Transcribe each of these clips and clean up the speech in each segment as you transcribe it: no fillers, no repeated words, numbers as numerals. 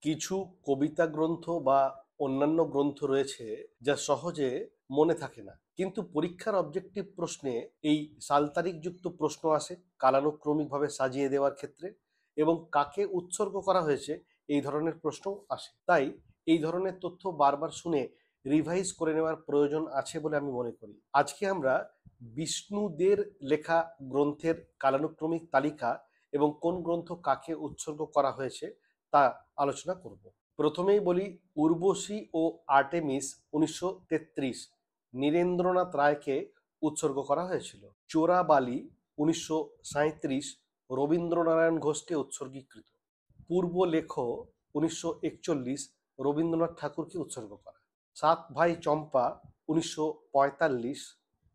কিছু কবিতা গ্রন্থ বা অন্যান্য গ্রন্থ রয়েছে যা সহজে মনে থাকে না, কিন্তু পরীক্ষার অবজেক্টিভ প্রশ্নে এই সাল তারিখযুক্ত প্রশ্ন আসে কালানুক্রমিকভাবে সাজিয়ে দেওয়ার ক্ষেত্রে, এবং কাকে উৎসর্গ করা হয়েছে এই ধরনের প্রশ্নও আসে। তাই এই ধরনের তথ্য বারবার শুনে রিভাইজ করে নেওয়ার প্রয়োজন আছে বলে আমি মনে করি। আজকে আমরা বিষ্ণুদের লেখা গ্রন্থের কালানুক্রমিক তালিকা এবং কোন গ্রন্থ কাকে উৎসর্গ করা হয়েছে তা আলোচনা করব। প্রথমেই বলি, উর্বশী ও আর্টেমিস 1933 নীরেন্দ্রনাথ রায়কে উৎসর্গ করা হয়েছিল। চোরাবালি 1937 রবীন্দ্রনারায়ণ ঘোষকে উৎসর্গীকৃত। পূর্বলেখ 1941 রবীন্দ্রনাথ ঠাকুরকে উৎসর্গ করা। সাত ভাই চম্পা 1945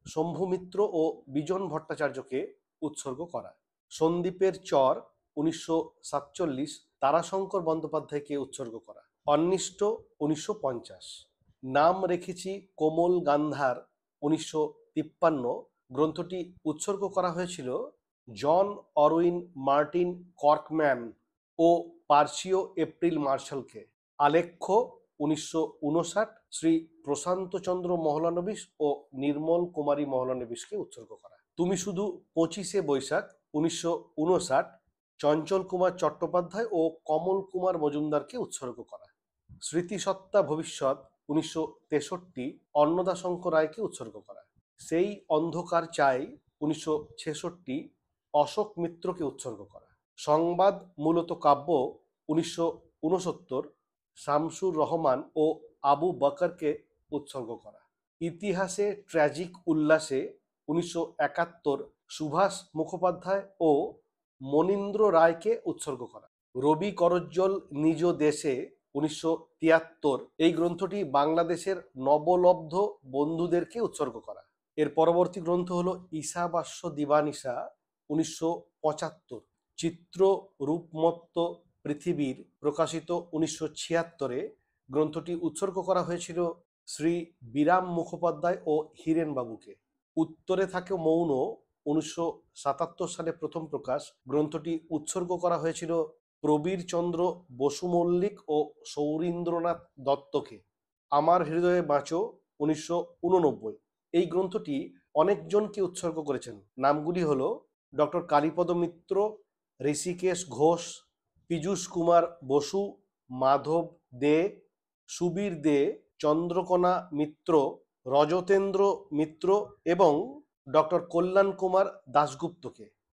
শম্ভুমিত্র ও বিজন ভট্টাচার্যকে উৎসর্গ করা। সন্দীপের চর 1947 তারাশঙ্কর বন্দ্যোপাধ্যায়কে উৎসর্গ করা। অন্বিষ্ট 1950। নাম রেখেছি কোমল গান্ধার 1953 গ্রন্থটি উৎসর্গ করা হয়েছিল জন অরউইন মার্টিন কর্কম্যান ও পার্সিও এপ্রিল মার্শালকে। আলেখ্য 1959 শ্রী প্রশান্তচন্দ্র মহলানবিশ ও নির্মল কুমারী মহলানবিশকে উৎসর্গ করা। তুমি শুধু 25শে বৈশাখ 1959 চঞ্চল কুমার চট্টোপাধ্যায় ও কমল কুমার মজুমদারকে উৎসর্গ করা। স্মৃতিসত্তা ভবিষ্যৎ 1963 অন্নদাশঙ্কর রায়কে উৎসর্গ করা। সেই অন্ধকার চাই 1966 অশোক মিত্রকে উৎসর্গ করা। সংবাদ মূলত কাব্য 1969 শামসুর রহমান ও আবু বকরকে উৎসর্গ করা। ইতিহাসে ট্র্যাজিক উল্লাসে 1971 সুভাষ মুখোপাধ্যায় ও মনীন্দ্র রায়কে উৎসর্গ করা। রবি করজ্জ্বল নিজ দেশে 1973 এই গ্রন্থটি বাংলাদেশের নবলব্ধ বন্ধুদেরকে উৎসর্গ করা। এর পরবর্তী গ্রন্থ হলো ঈশাবাস্য দিবানিশা 1975। চিত্র রূপমত্ত পৃথিবীর প্রকাশিত 1976 গ্রন্থটি উৎসর্গ করা হয়েছিল শ্রী বিরাম মুখোপাধ্যায় ও হীরেন বাবুকে। উত্তরে থাকে মৌন 1977 সালে প্রথম প্রকাশ, গ্রন্থটি উৎসর্গ করা হয়েছিল প্রবীরচন্দ্র বসু মল্লিক ও সৌরীন্দ্রনাথ দত্তকে। আমার হৃদয়ে বাঁচো 1989 এই গ্রন্থটি অনেকজনকে উৎসর্গ করেছেন। নামগুলি হলো ডক্টর কালীপদ মিত্র, ঋষিকেশ ঘোষ, পীযূষ কুমার বসু, মাধব দে, সুবীর দে, চন্দ্রকোনা মিত্র, রজতেন্দ্র মিত্র এবং ডক্টর কল্যাণ কুমার দাশগুপ্তকে।